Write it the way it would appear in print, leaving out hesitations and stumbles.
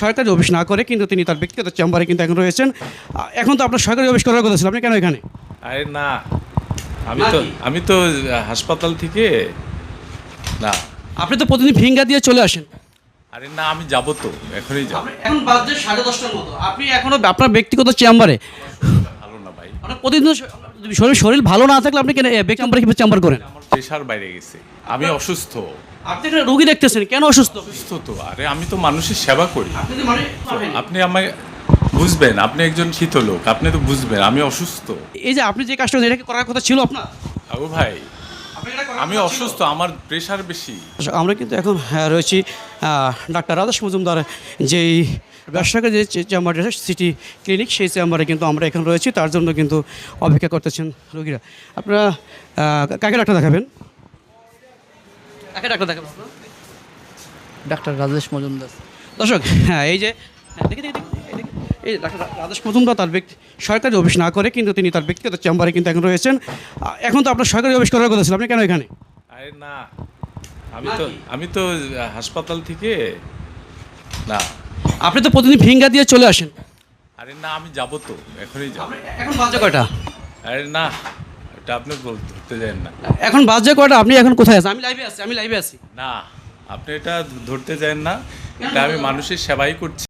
সরকারি অফিস না করে কিন্তু তিনি তার ব্যক্তিগত চেম্বারে কিন্তু এখন রয়েছেন। এখন তো আপনার সরকারি অফিস করার কথা ছিল, আপনি কেন এখানে? আরে না, আমি না তো কি? আমি তো হাসপাতাল থেকে না। আপনি তো প্রতিদিন ফিঙ্গার দিয়ে চলে আসেন। আরে না, আমি যাব তো, এখনই যাব। এখন বাজে 10:30টার মতো, আপনি এখনো আপনার ব্যক্তিগত চেম্বারে। ভালো না ভাই, আপনার প্রতিদিন শরীর ভালো না থাকলে আপনি কেন ব্যক্তি চেম্বারে কিভাবে চেম্বার করেন? আমার প্রেশার বাইরে গেছে, আমি অসুস্থ। আপনি একটা রোগী দেখতেছেন, কেন অসুস্থ? অসুস্থ তো, আরে আমি তো মানুষের সেবা করি। আপনি তো মানে আপনি আমায় বুঝবেন, আপনি একজন শীত লোক, আপনি তো বুঝবেন আমি অসুস্থ। এই যে আপনি যে কাজটা করছেন, এটা কি করার কথা ছিল আপনার? আবু ভাই, আপনার এটা করার আমি কথা ছিল? অসুস্থ, আমার প্রেশার বেশি। আমরা কিন্তু এখন রয়েছি ডাক্তার রাজেশ মজুমদার যেই বেসরকারি যে চেম্বার আছে সিটি ক্লিনিক, সেই চেম্বারে কিন্তু আমরা এখন রয়েছি, তার জন্য কিন্তু অপেক্ষা করতেছেন রোগীরা। আপনারা কাকে ডাক্তার দেখাবেন? কাকে ডাক্তার দেখাবেন আপনারা? ডাক্তার রাজেশ মজুমদার। দর্শক, হ্যাঁ, এই যে দেখি দেখি দেখি, এই ডাক্তার রাজেশ মজুমদার তার সরকারি অফিস না করে কিন্তু তিনি তার ব্যক্তিগত চেম্বারে কিন্তু এখন রয়েছেন। এখন তো আপনার সরকারি অফিস করার কথা ছিল, আপনি কেন এখানে? আরে না, না কি? আমি তো হাসপাতাল থেকে না। আপনি তো প্রতিদিন ফিঙ্গার দিয়ে চলে আসেন। আরে না, আমি যাব তো, এখনই যাব। এখন বাজে কয়টা? আরে না, এটা আপনি ধরতে যান না। এখন বাজে কয়টা? আপনি এখন কোথায় আছেন? আমি লাইভে আছি। না, আপনি এটা ধরতে যান না, এটা আমি মানুষের সেবাই করছি।